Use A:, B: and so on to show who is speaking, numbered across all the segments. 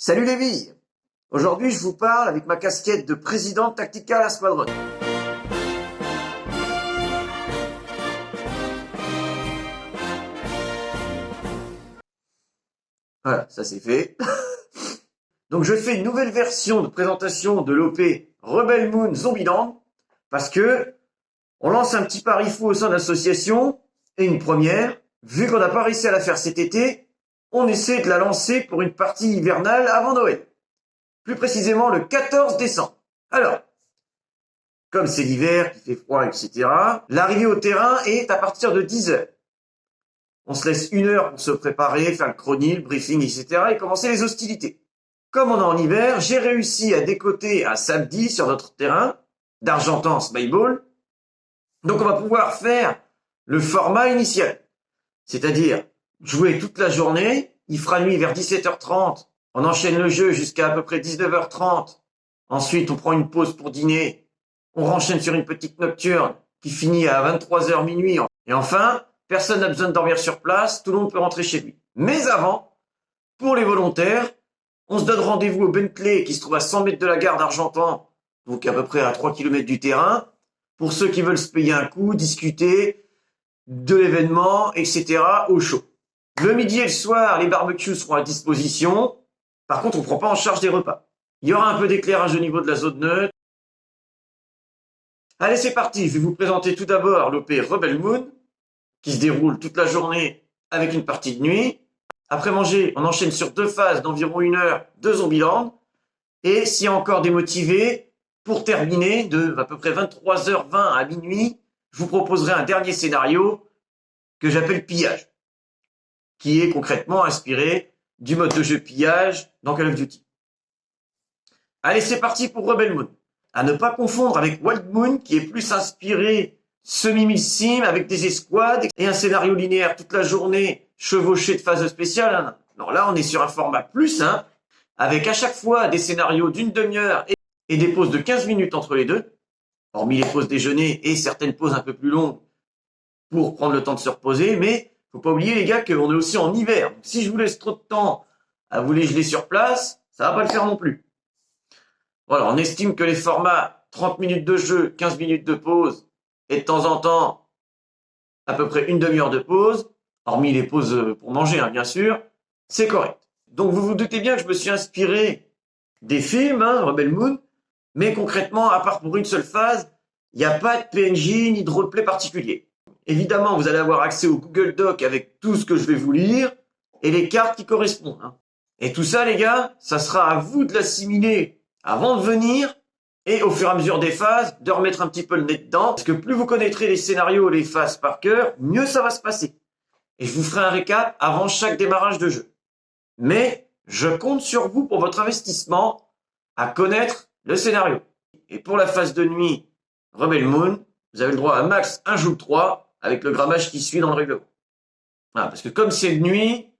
A: Salut les filles! Aujourd'hui, je vous parle avec ma casquette de président de Tactical Squadron. Voilà, ça c'est fait. Donc je fais une nouvelle version de présentation de l'OP Rebel Moon Zombieland parce que on lance un petit pari fou au sein de l'association et une première, vu qu'on n'a pas réussi à la faire cet été, on essaie de la lancer pour une partie hivernale avant Noël. Plus précisément le 14 décembre. Alors, comme c'est l'hiver, qu'il fait froid, etc., l'arrivée au terrain est à partir de 10h. On se laisse 1 heure pour se préparer, faire le chronique, le briefing, etc. et commencer les hostilités. Comme on est en hiver, j'ai réussi à décoter un samedi sur notre terrain d'Argentance Bayball. Donc on va pouvoir faire le format initial. C'est-à-dire jouer toute la journée, il fera nuit vers 17h30, on enchaîne le jeu jusqu'à peu près 19h30. Ensuite, on prend une pause pour dîner, on renchaîne sur une petite nocturne qui finit à 23h minuit. Et enfin, personne n'a besoin de dormir sur place, tout le monde peut rentrer chez lui. Mais avant, pour les volontaires, on se donne rendez-vous au Bentley qui se trouve à 100 mètres de la gare d'Argentan, donc à peu près à 3 km du terrain, pour ceux qui veulent se payer un coup, discuter de l'événement, etc. au chaud. Le midi et le soir, les barbecues seront à disposition. Par contre, on ne prend pas en charge des repas. Il y aura un peu d'éclairage au niveau de la zone neutre. Allez, c'est parti. Je vais vous présenter tout d'abord l'OP Rebel Moon, qui se déroule toute la journée avec une partie de nuit. Après manger, on enchaîne sur 2 phases d'environ 1 heure de Zombieland. Et s'il y a encore des motivés, pour terminer, de à peu près 23h20 à minuit, je vous proposerai un dernier scénario que j'appelle pillage, qui est concrètement inspiré du mode de jeu pillage dans Call of Duty. Allez, c'est parti pour Rebel Moon. À ne pas confondre avec Wild Moon, qui est plus inspiré semi-sim avec des escouades et un scénario linéaire toute la journée chevauché de phases spéciales. Non, là, on est sur un format plus simple, avec à chaque fois des scénarios d'une demi-heure et des pauses de 15 minutes entre les deux, hormis les pauses déjeuner et certaines pauses un peu plus longues pour prendre le temps de se reposer. Mais faut pas oublier, les gars, qu'on est aussi en hiver. Donc, si je vous laisse trop de temps à vous les geler sur place, ça va pas le faire non plus. Voilà, on estime que les formats 30 minutes de jeu, 15 minutes de pause et de temps en temps à peu près une demi-heure de pause, hormis les pauses pour manger, bien sûr, c'est correct. Donc vous vous doutez bien que je me suis inspiré des films, Rebel Moon, mais concrètement, à part pour une seule phase, il n'y a pas de PNJ ni de roleplay particulier. Évidemment, vous allez avoir accès au Google Doc avec tout ce que je vais vous lire et les cartes qui correspondent. Et tout ça, les gars, ça sera à vous de l'assimiler avant de venir et au fur et à mesure des phases, de remettre un petit peu le nez dedans. Parce que plus vous connaîtrez les scénarios et les phases par cœur, mieux ça va se passer. Et je vous ferai un récap avant chaque démarrage de jeu. Mais je compte sur vous pour votre investissement à connaître le scénario. Et pour la phase de nuit Rebel Moon, vous avez le droit à max 1 joule 3 avec le grammage qui suit dans le règlement. Voilà, parce que comme c'est de nuit,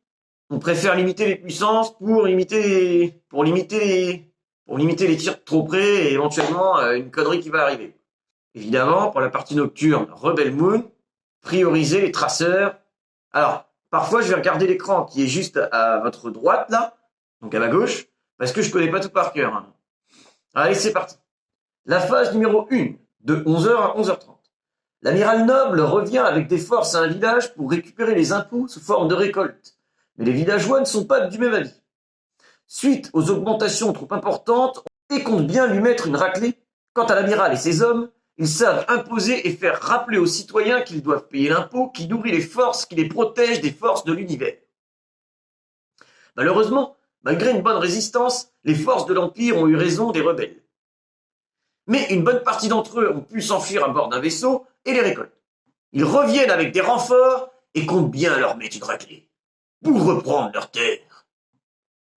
A: on préfère limiter les puissances pour limiter les tirs de trop près et éventuellement une connerie qui va arriver. Évidemment, pour la partie nocturne Rebel Moon, priorisez les traceurs. Alors, parfois, je vais regarder l'écran qui est juste à votre droite, là, donc à ma gauche, parce que je connais pas tout par cœur. Allez, c'est parti. La phase numéro 1, de 11h à 11h30. L'amiral Noble revient avec des forces à un village pour récupérer les impôts sous forme de récolte. Mais les villageois ne sont pas du même avis. Suite aux augmentations trop importantes, on compte bien lui mettre une raclée. Quant à l'amiral et ses hommes, ils savent imposer et faire rappeler aux citoyens qu'ils doivent payer l'impôt qui nourrit les forces qui les protègent des forces de l'univers. Malheureusement, malgré une bonne résistance, les forces de l'Empire ont eu raison des rebelles. Mais une bonne partie d'entre eux ont pu s'enfuir à bord d'un vaisseau et les récoltent. Ils reviennent avec des renforts et comptent bien leur mettre une raclée pour reprendre leur terre.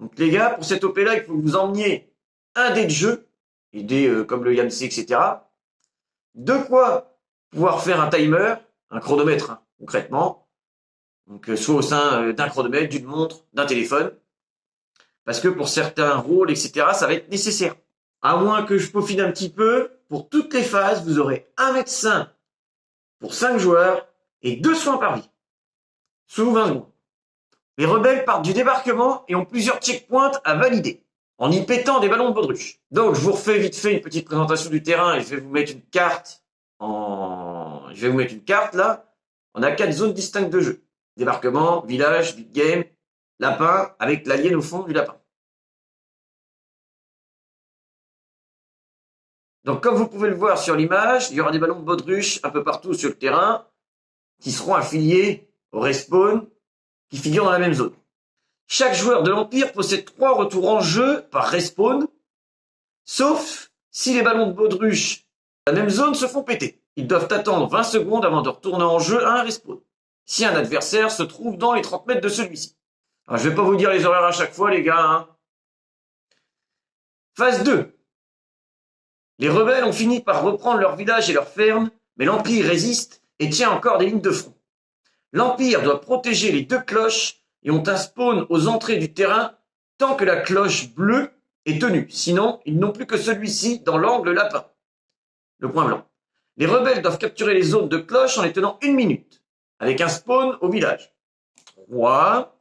A: Donc les gars, pour cette OP-là, il faut que vous emmeniez un dé de jeu, des dés comme le YAMC, etc. De quoi pouvoir faire un timer, un chronomètre concrètement, donc soit au sein d'un chronomètre, d'une montre, d'un téléphone, parce que pour certains rôles, etc., ça va être nécessaire. À moins que je peaufine un petit peu, pour toutes les phases, vous aurez un médecin pour 5 joueurs et 2 soins par vie, sous 20 secondes. les rebelles partent du débarquement et ont plusieurs checkpoints à valider, en y pétant des ballons de baudruche. Donc, je vous refais vite fait une petite présentation du terrain et je vais vous mettre une carte là. On a 4 zones distinctes de jeu. Débarquement, village, big game, lapin, avec l'alien au fond du lapin. Donc, comme vous pouvez le voir sur l'image, il y aura des ballons de baudruche un peu partout sur le terrain qui seront affiliés au respawn qui figurent dans la même zone. Chaque joueur de l'Empire possède 3 retours en jeu par respawn, sauf si les ballons de baudruche de la même zone se font péter. Ils doivent attendre 20 secondes avant de retourner en jeu à un respawn, si un adversaire se trouve dans les 30 mètres de celui-ci. Alors, je ne vais pas vous dire les horaires à chaque fois, les gars. Hein. Phase 2. Les rebelles ont fini par reprendre leur village et leur ferme, mais l'Empire résiste et tient encore des lignes de front. L'Empire doit protéger les 2 cloches et ont un spawn aux entrées du terrain tant que la cloche bleue est tenue. Sinon, ils n'ont plus que celui-ci dans l'angle lapin. Le point blanc. Les rebelles doivent capturer les zones de cloche en les tenant 1 minute, avec un spawn au village. 3.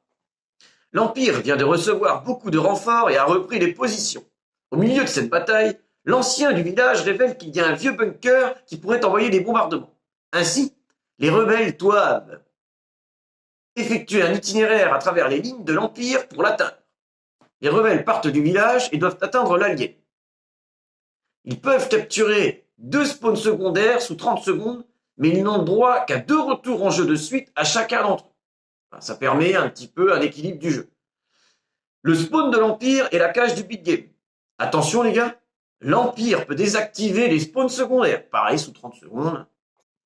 A: L'Empire vient de recevoir beaucoup de renforts et a repris les positions. Au milieu de cette bataille, l'ancien du village révèle qu'il y a un vieux bunker qui pourrait envoyer des bombardements. Ainsi, les rebelles doivent effectuer un itinéraire à travers les lignes de l'Empire pour l'atteindre. Les rebelles partent du village et doivent atteindre l'alien. Ils peuvent capturer 2 spawns secondaires sous 30 secondes, mais ils n'ont droit qu'à 2 retours en jeu de suite à chacun d'entre eux. Enfin, ça permet un petit peu un équilibre du jeu. Le spawn de l'Empire est la cage du big game. Attention les gars, l'Empire peut désactiver les spawns secondaires, pareil sous 30 secondes.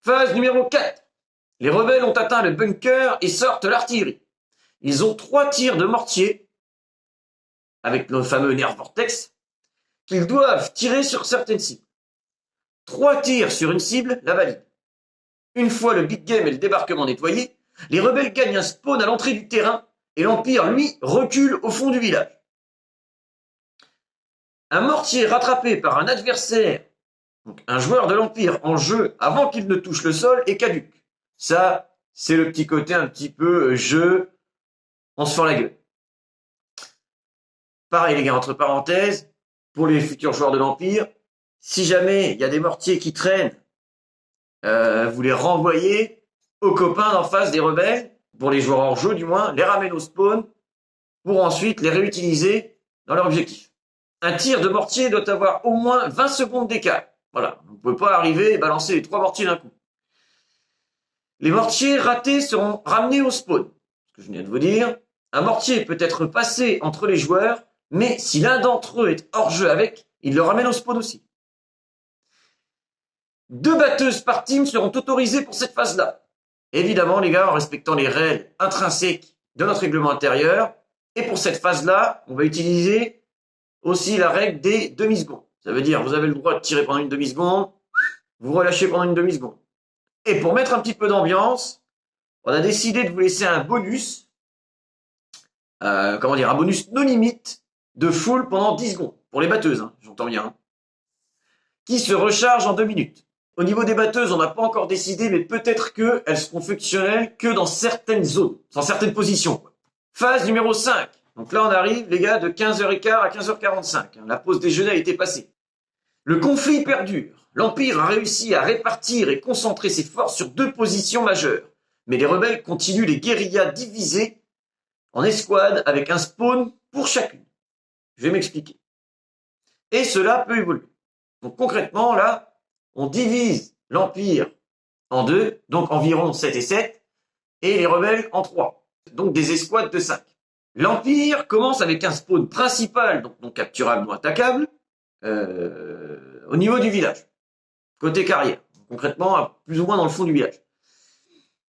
A: Phase numéro 4. Les rebelles ont atteint le bunker et sortent l'artillerie. Ils ont 3 tirs de mortier, avec le fameux nerf vortex, qu'ils doivent tirer sur certaines cibles. 3 tirs sur une cible la valide. Une fois le big game et le débarquement nettoyés, les rebelles gagnent un spawn à l'entrée du terrain et l'Empire, lui, recule au fond du village. Un mortier rattrapé par un adversaire, donc un joueur de l'Empire en jeu avant qu'il ne touche le sol, est caduque. Ça, c'est le petit côté un petit peu jeu, on se fend la gueule. Pareil les gars, entre parenthèses, pour les futurs joueurs de l'Empire, si jamais il y a des mortiers qui traînent, vous les renvoyez aux copains d'en face des rebelles, pour les joueurs hors jeu du moins, les ramènent au spawn, pour ensuite les réutiliser dans leur objectif. Un tir de mortier doit avoir au moins 20 secondes d'écart. Voilà, vous ne pouvez pas arriver et balancer les 3 mortiers d'un coup. Les mortiers ratés seront ramenés au spawn. Ce que je viens de vous dire, un mortier peut être passé entre les joueurs, mais si l'un d'entre eux est hors jeu avec, il le ramène au spawn aussi. 2 batteuses par team seront autorisées pour cette phase-là. Évidemment, les gars, en respectant les règles intrinsèques de notre règlement intérieur. Et pour cette phase-là, on va utiliser aussi la règle des demi-secondes. Ça veut dire, vous avez le droit de tirer pendant une demi-seconde, vous relâchez pendant une demi-seconde. Et pour mettre un petit peu d'ambiance, on a décidé de vous laisser un bonus, un bonus no limite de full pendant 10 secondes. Pour les batteuses, hein, j'entends bien. Hein, qui se recharge en 2 minutes. Au niveau des batteuses, on n'a pas encore décidé, mais peut-être qu'elles seront fonctionnelles que dans certaines zones, dans certaines positions. Quoi. Phase numéro 5. Donc là, on arrive, les gars, de 15h15 à 15h45. La pause déjeuner a été passée. Le conflit perdure. L'Empire a réussi à répartir et concentrer ses forces sur 2 positions majeures. Mais les rebelles continuent les guérillas divisées en escouades avec un spawn pour chacune. Je vais m'expliquer. Et cela peut évoluer. Donc concrètement, là, on divise l'Empire en 2, donc environ 7 et 7, et les rebelles en 3, donc des escouades de 5. L'Empire commence avec un spawn principal, donc non capturable ou attaquable, au niveau du village, côté carrière, concrètement plus ou moins dans le fond du village.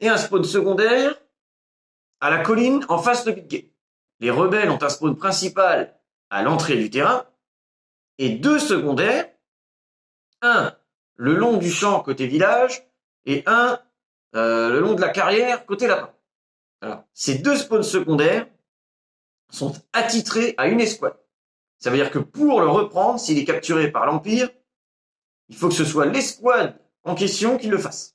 A: Et un spawn secondaire à la colline en face de big game. Les rebelles ont un spawn principal à l'entrée du terrain, et 2 secondaires, un le long du champ côté village, et un le long de la carrière côté lapin. Alors, ces 2 spawns secondaires sont attitrés à une escouade. Ça veut dire que pour le reprendre, s'il est capturé par l'Empire, il faut que ce soit l'escouade en question qui le fasse.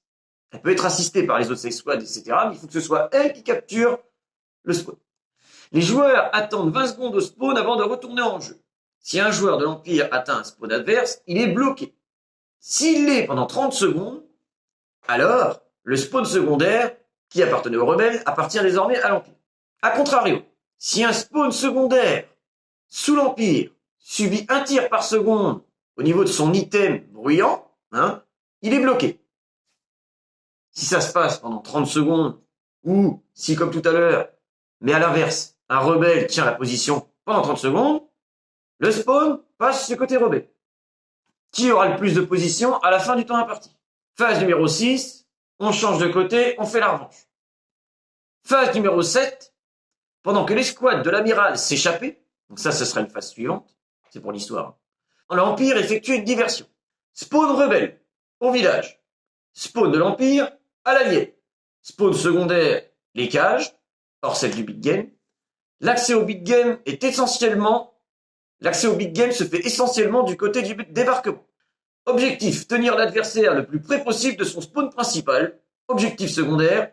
A: Elle peut être assistée par les autres escouades, etc., mais il faut que ce soit elle qui capture le spawn. Les joueurs attendent 20 secondes au spawn avant de retourner en jeu. Si un joueur de l'Empire atteint un spawn adverse, il est bloqué. S'il l'est pendant 30 secondes, alors le spawn secondaire qui appartenait aux rebelles appartient désormais à l'Empire. A contrario, si un spawn secondaire sous l'Empire subit un tir par seconde au niveau de son item bruyant, il est bloqué. Si ça se passe pendant 30 secondes, ou si, comme tout à l'heure, mais à l'inverse, un rebelle tient la position pendant 30 secondes, le spawn passe du côté rebelle. Qui aura le plus de positions à la fin du temps imparti? Phase numéro 6, on change de côté, on fait la revanche. Phase numéro 7, pendant que l'escouade de l'amiral s'échappait, donc ça, ce sera une phase suivante, c'est pour l'histoire, l'Empire effectue une diversion. Spawn rebelle au village. Spawn de l'Empire à l'allié. Spawn secondaire, les cages, hors celle du big game. L'accès au big game se fait essentiellement du côté du débarquement. Objectif, tenir l'adversaire le plus près possible de son spawn principal. Objectif secondaire,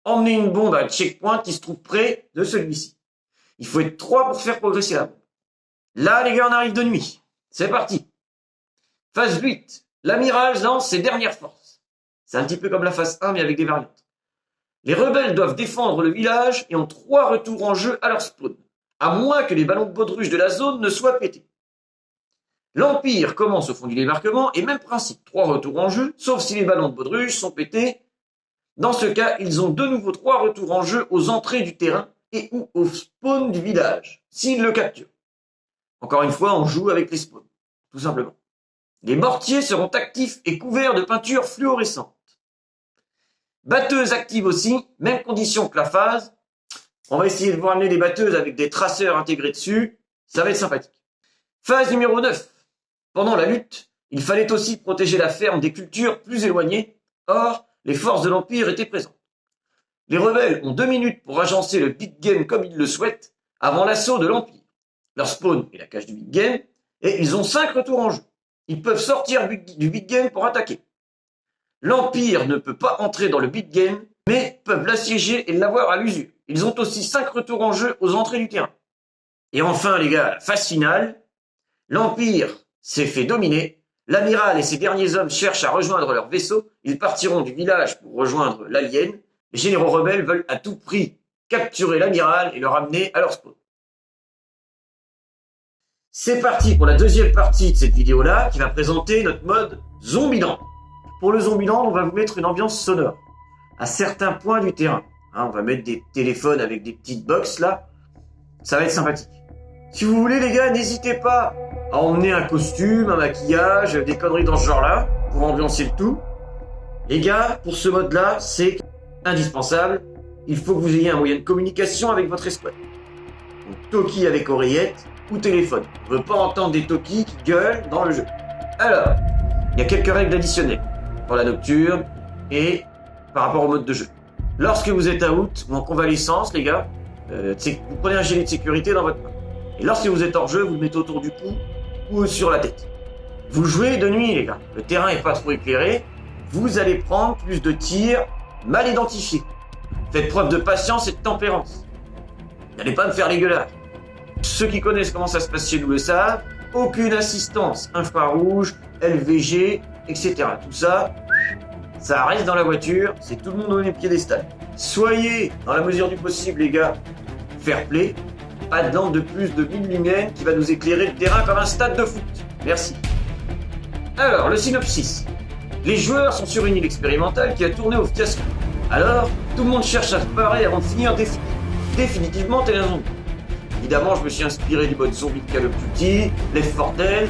A: emmener une bombe à un checkpoint qui se trouve près de celui-ci. Il faut être 3 pour faire progresser la bombe. Là, les gars, on arrive de nuit. C'est parti. Phase 8. L'amiral lance ses dernières forces. C'est un petit peu comme la phase 1, mais avec des variantes. Les rebelles doivent défendre le village et ont 3 retours en jeu à leur spawn, à moins que les ballons de baudruche de la zone ne soient pétés. L'Empire commence au fond du débarquement et même principe, 3 retours en jeu, sauf si les ballons de baudruche sont pétés. Dans ce cas, ils ont de nouveau 3 retours en jeu aux entrées du terrain et ou au spawn du village, s'ils le capturent. Encore une fois, on joue avec les spawns, tout simplement. Les mortiers seront actifs et couverts de peinture fluorescente. Batteuses actives aussi, même condition que la phase. On va essayer de vous ramener des batteuses avec des traceurs intégrés dessus. Ça va être sympathique. Phase numéro 9. Pendant la lutte, il fallait aussi protéger la ferme des cultures plus éloignées. Or, les forces de l'Empire étaient présentes. Les rebelles ont 2 minutes pour agencer le big game comme ils le souhaitent avant l'assaut de l'Empire. Leur spawn est la cage du big game et ils ont 5 retours en jeu. Ils peuvent sortir du big game pour attaquer. L'Empire ne peut pas entrer dans le big game, mais peuvent l'assiéger et l'avoir à l'usure. Ils ont aussi 5 retours en jeu aux entrées du terrain. Et enfin, les gars, phase finale. L'Empire s'est fait dominer. L'amiral et ses derniers hommes cherchent à rejoindre leur vaisseau. Ils partiront du village pour rejoindre l'alien. Les généraux rebelles veulent à tout prix capturer l'amiral et le ramener à leur spawn. C'est parti pour la deuxième partie de cette vidéo-là qui va présenter notre mode Zombieland. Pour le Zombieland, on va vous mettre une ambiance sonore à certains points du terrain. On va mettre des téléphones avec des petites box là. Ça va être sympathique. Si vous voulez, les gars, n'hésitez pas à emmener un costume, un maquillage, des conneries dans ce genre-là pour ambiancer le tout. Les gars, pour ce mode-là, c'est indispensable. Il faut que vous ayez un moyen de communication avec votre escouade. Donc, Toki avec oreillette ou téléphone. On ne veut pas entendre des Toki qui gueulent dans le jeu. Alors, il y a quelques règles additionnelles pour la nocturne et par rapport au mode de jeu. Lorsque vous êtes out ou en convalescence, les gars, vous prenez un gilet de sécurité dans votre main. Et lorsque vous êtes hors jeu, vous le mettez autour du cou ou sur la tête. Vous jouez de nuit, les gars. Le terrain n'est pas trop éclairé. Vous allez prendre plus de tirs mal identifiés. Faites preuve de patience et de tempérance. N'allez pas me faire les gueulards. Ceux qui connaissent comment ça se passe chez nous le savent. Aucune assistance infrarouge, LVG, etc. Tout ça, ça reste dans la voiture. C'est tout le monde au même piédestal. Soyez, dans la mesure du possible, les gars, fair play. Pas de lampe de plus de 1000 lumens qui va nous éclairer le terrain comme un stade de foot. Merci. Alors, le synopsis. Les joueurs sont sur une île expérimentale qui a tourné au fiasco. Alors, tout le monde cherche à se barrer avant de finir définitivement tel un zombie. Évidemment, je me suis inspiré du mode zombie de Call of Duty, Left 4 Dead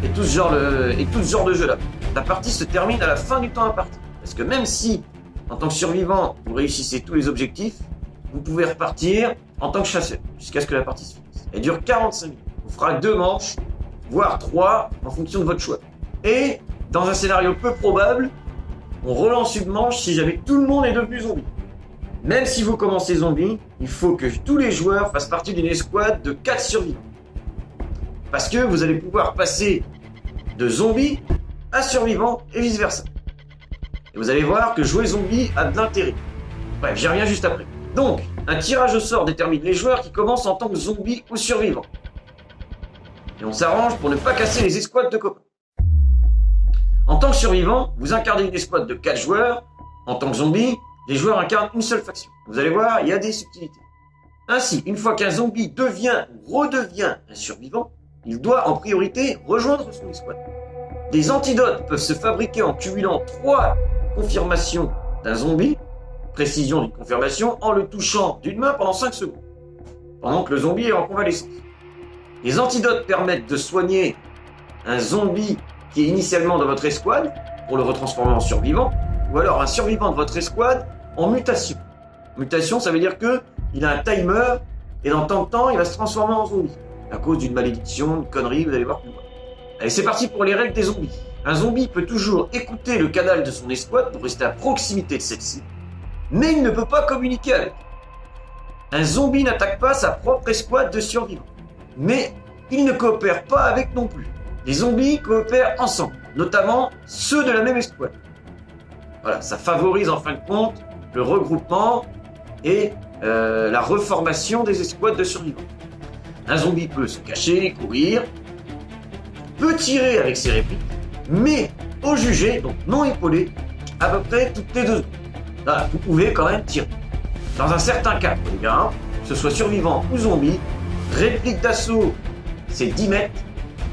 A: et tout ce genre de jeu-là. La partie se termine à la fin du temps imparti. Parce que même si, en tant que survivant, vous réussissez tous les objectifs, vous pouvez repartir en tant que chasseur, jusqu'à ce que la partie se finisse. Elle dure 45 minutes. On fera 2 manches, voire 3, en fonction de votre choix. Et, dans un scénario peu probable, on relance une manche si jamais tout le monde est devenu zombie. Même si vous commencez zombie, il faut que tous les joueurs fassent partie d'une escouade de 4 survivants. Parce que vous allez pouvoir passer de zombie à survivant et vice versa. Et vous allez voir que jouer zombie a de l'intérêt. Bref, j'y reviens juste après. Donc, Un tirage au sort détermine les joueurs qui commencent en tant que zombies ou survivants. Et on s'arrange pour ne pas casser les escouades de copains. En tant que survivant, vous incarnez une escouade de 4 joueurs. En tant que zombie, les joueurs incarnent une seule faction. Vous allez voir, il y a des subtilités. Ainsi, une fois qu'un zombie devient ou redevient un survivant, il doit en priorité rejoindre son escouade. Des antidotes peuvent se fabriquer en cumulant 3 confirmations d'un zombie, précision d'une confirmation, en le touchant d'une main pendant 5 secondes, pendant que le zombie est en convalescence. Les antidotes permettent de soigner un zombie qui est initialement dans votre escouade, pour le retransformer en survivant, ou alors un survivant de votre escouade en mutation. Mutation, ça veut dire qu'il a un timer, et dans tant de temps, il va se transformer en zombie, à cause d'une malédiction, une connerie, vous allez voir plus loin. Allez, c'est parti pour les règles des zombies. Un zombie peut toujours écouter le canal de son escouade pour rester à proximité de celle-ci, mais il ne peut pas communiquer avec. Un zombie n'attaque pas sa propre escouade de survivants, mais il ne coopère pas avec non plus. Les zombies coopèrent ensemble, notamment ceux de la même escouade. Voilà, ça favorise en fin de compte le regroupement et la reformation des escouades de survivants. Un zombie peut se cacher, courir, peut tirer avec ses répliques, mais au jugé, donc non épaulé, à peu près toutes les 2 secondes. Là, vous pouvez quand même tirer. Dans un certain cas, les gars, que ce soit survivant ou zombie, réplique d'assaut, c'est 10 mètres,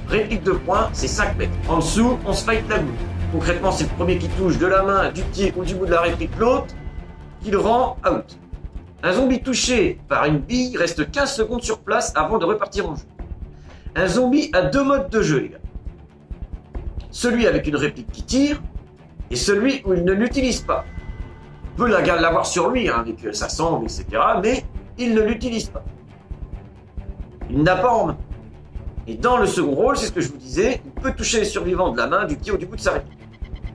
A: réplique de poing, c'est 5 mètres. En dessous, on se fight la boue. Concrètement, c'est le premier qui touche de la main, du pied ou du bout de la réplique l'autre, qui le rend out. Un zombie touché par une bille reste 15 secondes sur place avant de repartir en jeu. Un zombie a 2 modes de jeu, les gars. Celui avec une réplique qui tire, et celui où il ne l'utilise pas. Il peut l'avoir sur lui, hein, avec sa sangle, etc., mais il ne l'utilise pas. Il n'a pas en main. Et dans le second rôle, c'est ce que je vous disais, il peut toucher les survivants de la main, du pied ou du bout de sa réplique.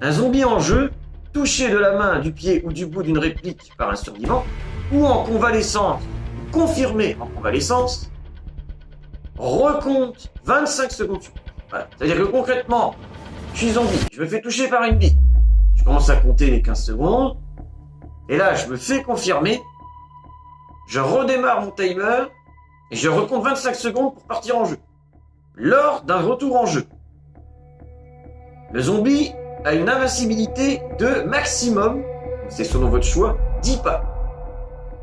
A: Un zombie en jeu, touché de la main, du pied ou du bout d'une réplique par un survivant, ou en convalescence, ou confirmé en convalescence, recompte 25 secondes sur. Voilà. C'est-à-dire que concrètement, je suis zombie, je me fais toucher par une bille, je commence à compter les 15 secondes, et là je me fais confirmer, je redémarre mon timer, et je recompte 25 secondes pour partir en jeu. Lors d'un retour en jeu, le zombie a une invincibilité de maximum, c'est selon votre choix, 10 pas.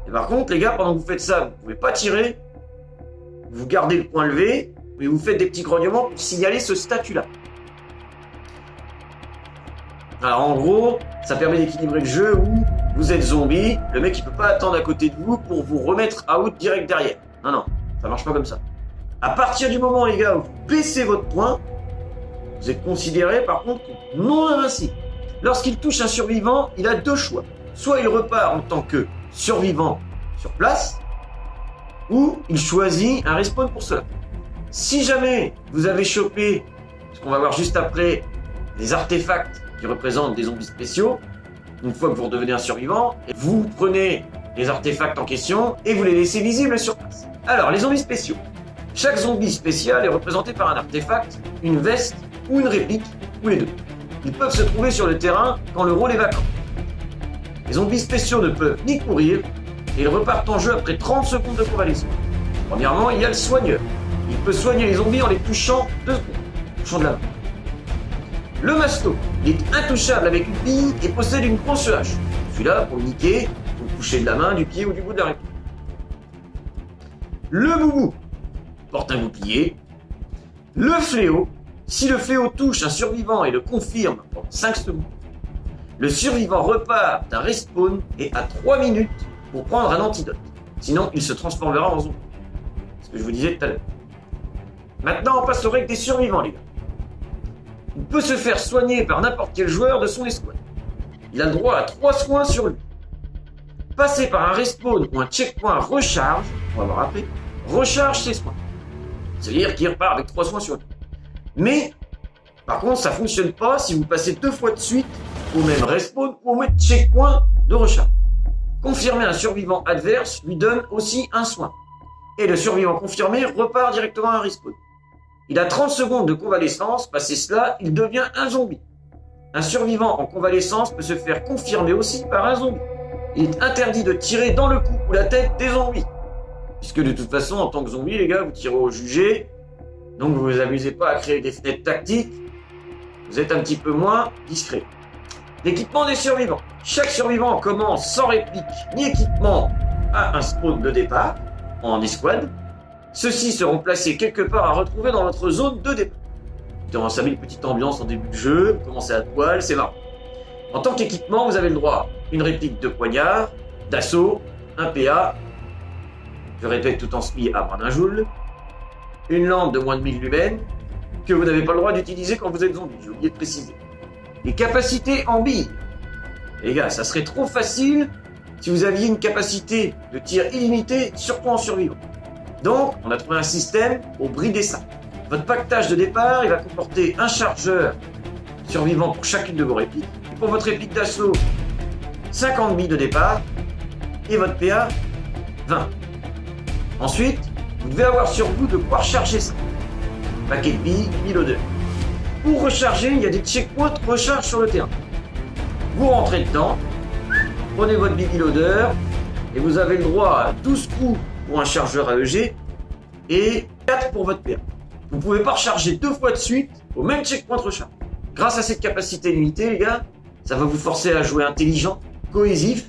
A: Et par contre, les gars, pendant que vous faites ça, vous ne pouvez pas tirer, vous gardez le poing levé, mais vous faites des petits grognements pour signaler ce statut-là. Alors en gros, ça permet d'équilibrer le jeu où vous êtes zombie, le mec il peut pas attendre à côté de vous pour vous remettre out direct derrière. Non, ça marche pas comme ça. À partir du moment, les gars, où vous baissez votre poing, vous êtes considéré par contre non invincible. Lorsqu'il touche un survivant, il a 2 choix. Soit il repart en tant que survivant sur place, ou il choisit un respawn pour cela. Si jamais vous avez chopé, ce qu'on va voir juste après, des artefacts qui représentent des zombies spéciaux, une fois que vous redevenez un survivant, vous prenez les artefacts en question et vous les laissez visibles sur place. Alors, les zombies spéciaux. Chaque zombie spécial est représenté par un artefact, une veste ou une réplique, ou les deux. Ils peuvent se trouver sur le terrain quand le rôle est vacant. Les zombies spéciaux ne peuvent ni courir, et ils repartent en jeu après 30 secondes de convalescence. Premièrement, il y a le soigneur. Il peut soigner les zombies en les touchant 2 secondes, touchant de la main. Le masto, il est intouchable avec une bille et possède une grosse hache. Celui-là, pour le niquer, vous le touchez de la main, du pied ou du bout de la réplique. Le boubou porte un bouclier. Le fléau, si le fléau touche un survivant et le confirme pendant 5 secondes, le survivant repart d'un respawn et a 3 minutes pour prendre un antidote. Sinon, il se transformera en zombie. C'est ce que je vous disais tout à l'heure. Maintenant, on passe aux règles des survivants, les gars. Il peut se faire soigner par n'importe quel joueur de son escouade. Il a le droit à 3 soins sur lui. Passer par un respawn ou un checkpoint recharge, on va voir après, recharge ses soins. C'est-à-dire qu'il repart avec 3 soins sur lui. Mais, par contre, ça ne fonctionne pas si vous passez 2 fois de suite au même respawn ou au même checkpoint de recharge. Confirmer un survivant adverse lui donne aussi un soin. Et le survivant confirmé repart directement à un respawn. Il a 30 secondes de convalescence, passé cela, il devient un zombie. Un survivant en convalescence peut se faire confirmer aussi par un zombie. il est interdit de tirer dans le cou ou la tête des zombies. Puisque de toute façon, en tant que zombie, les gars, vous tirez au jugé. Donc vous vous amusez pas à créer des fenêtres tactiques. Vous êtes un petit peu moins discret. L'équipement des survivants. Chaque survivant commence sans réplique ni équipement à un spawn de départ, en escouade. Ceux-ci seront placés quelque part à retrouver dans votre zone de départ. Ça met une petite ambiance en début de jeu, vous commencez à poil, c'est marrant. En tant qu'équipement, vous avez le droit à une réplique de poignard, d'assaut, un PA, je répète tout en semi à bras d'un joule, une lampe de moins de 1000 lumens, que vous n'avez pas le droit d'utiliser quand vous êtes zombie, j'ai oublié de préciser. Les capacités en billes. Les gars, ça serait trop facile si vous aviez une capacité de tir illimitée, surtout en survivant. Donc, on a trouvé un système pour brider ça. Votre pactage de départ, il va comporter un chargeur survivant pour chacune de vos répliques. Et pour votre réplique d'assaut, 50 billes de départ. Et votre PA, 20. Ensuite, vous devez avoir sur vous de quoi recharger ça. Paquet de billes, biloader. Pour recharger, il y a des checkpoints de recharge sur le terrain. Vous rentrez dedans, prenez votre biloader et vous avez le droit à 12 coups pour un chargeur AEG et 4 pour votre PA. Vous ne pouvez pas recharger 2 fois de suite au même checkpoint de recharge. Grâce à cette capacité limitée, les gars, ça va vous forcer à jouer intelligent, cohésif,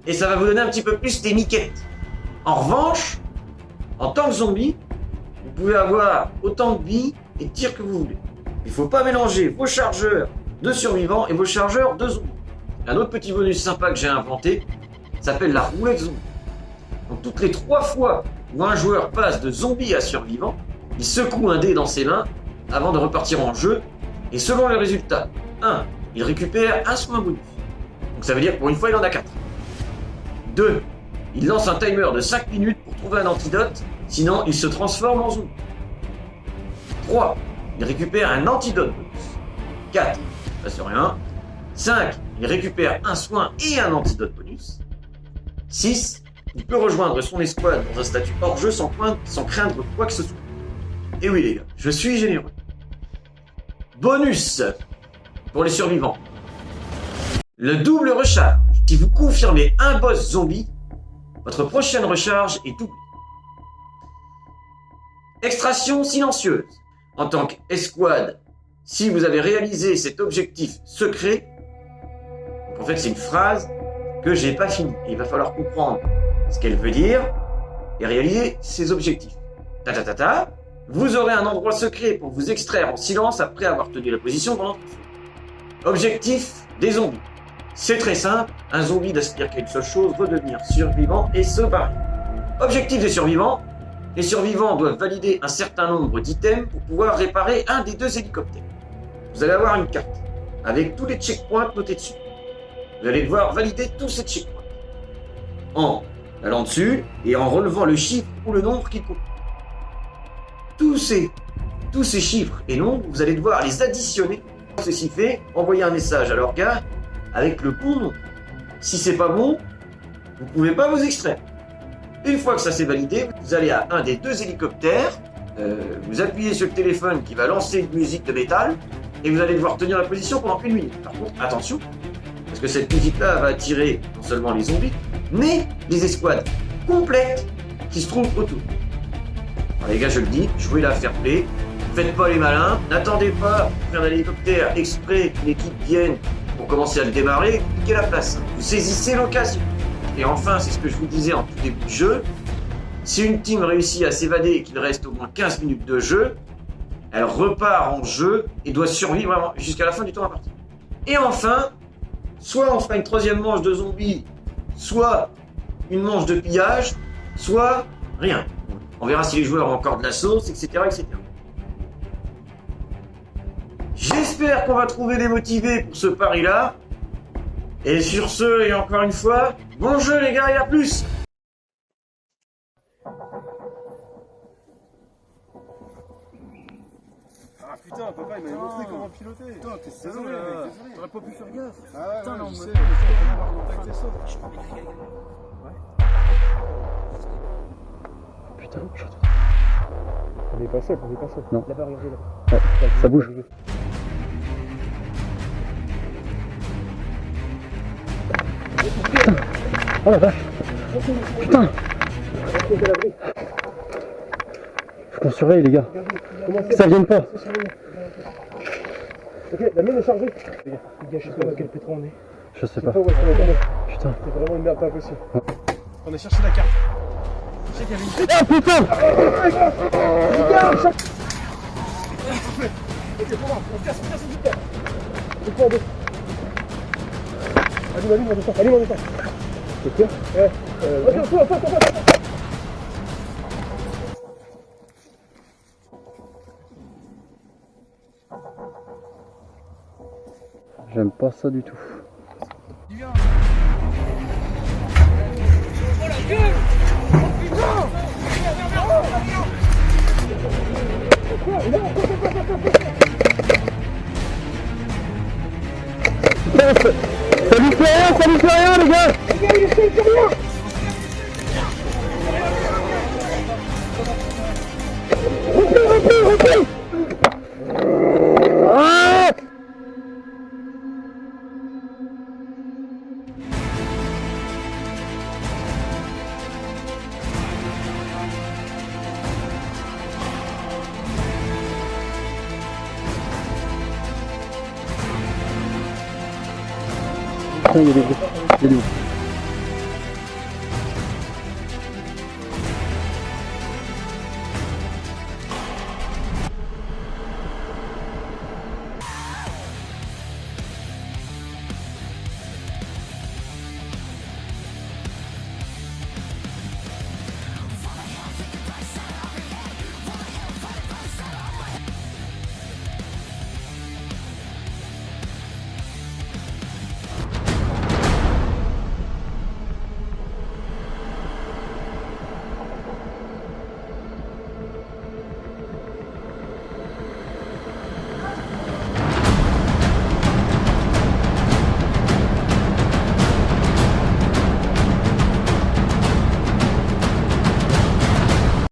A: et ça va vous donner un petit peu plus des miquettes. En revanche, en tant que zombie, vous pouvez avoir autant de billes et de tirs que vous voulez. Il ne faut pas mélanger vos chargeurs de survivants et vos chargeurs de zombies. Un autre petit bonus sympa que j'ai inventé s'appelle la roulette zombie. Donc toutes les 3 fois où un joueur passe de zombie à survivant, il secoue un dé dans ses mains avant de repartir en jeu, et selon le résultat, 1, il récupère un soin bonus. Donc ça veut dire que pour une fois, il en a 4. 2, il lance un timer de 5 minutes pour trouver un antidote, sinon il se transforme en zombie. 3, il récupère un antidote bonus. 4, ça c'est rien. 5, il récupère un soin et un antidote bonus. 6, il peut rejoindre son escouade dans un statut hors jeu sans craindre quoi que ce soit. Et oui les gars, je suis généreux. Bonus pour les survivants. Le double recharge. Si vous confirmez un boss zombie, votre prochaine recharge est double. Extraction silencieuse. En tant qu'escouade, si vous avez réalisé cet objectif secret, donc en fait c'est une phrase que j'ai pas finie. Il va falloir comprendre ce qu'elle veut dire et réaliser ses objectifs. Vous aurez un endroit secret pour vous extraire en silence après avoir tenu la position pendant tout le feu. Objectif des zombies. C'est très simple, un zombie n'aspire qu'à une seule chose, redevenir survivant et se barrer. Objectif des survivants. Les survivants doivent valider un certain nombre d'items pour pouvoir réparer un des 2 hélicoptères. Vous allez avoir une carte avec tous les checkpoints notés dessus. Vous allez devoir valider tous ces checkpoints en allant dessus et en relevant le chiffre ou le nombre qui compte. Tous ces chiffres et nombres, vous allez devoir les additionner. Ceci fait, envoyer un message à leur gars avec le bon nom. Si c'est pas bon, vous ne pouvez pas vous extraire. Une fois que ça s'est validé, vous allez à un des 2 hélicoptères, vous appuyez sur le téléphone qui va lancer une musique de métal et vous allez devoir tenir la position pendant 1 minute. Par contre, attention, parce que cette musique-là va attirer non seulement les zombies, mais les escouades complètes qui se trouvent autour. Alors les gars, je le dis, jouez la fair play, faites pas les malins, n'attendez pas pour faire un hélicoptère exprès qu'une équipe vienne pour commencer à le démarrer, piquez la place. Vous saisissez l'occasion. Et enfin, c'est ce que je vous disais en tout début de jeu, si une team réussit à s'évader et qu'il reste au moins 15 minutes de jeu, elle repart en jeu et doit survivre jusqu'à la fin du temps imparti. Et enfin, soit on fera une 3e manche de zombies, soit une manche de pillage, soit rien. On verra si les joueurs ont encore de la sauce, etc., etc. J'espère qu'on va trouver des motivés pour ce pari-là. Et sur ce, et encore une fois, bon jeu les gars et à plus!
B: Ah putain, papa il m'avait montré comment piloter. Putain, t'es sérieux là. T'aurais pas pu faire gaffe. Ah ouais, putain, non, je sais, mais je avoir contacté ça. Ouais. Putain, je retrouve. On est pas seul, on est pas seul. Non. Là-bas, regardez là. Ouais, ça bouge. Putain.
C: Oh la vache. Putain. Faut qu'on surveille les gars. Que ça vienne pas.
B: Ok, la mienne est chargée. Les gars, je sais pas à quel pétron on est.
C: Je sais pas. Putain.
B: C'est vraiment une merde pas possible. On a cherché la carte. Je sais qu'il y avait une...
C: Ah putain.
B: Ok, pour moi, on casse vite. C'est quoi, deux. Allume, on descend. C'est clair? Ouais. Attends.
C: J'aime pas ça du tout. Ça lui fait rien les gars. Repris. Ah. Putain, il y a des bruits.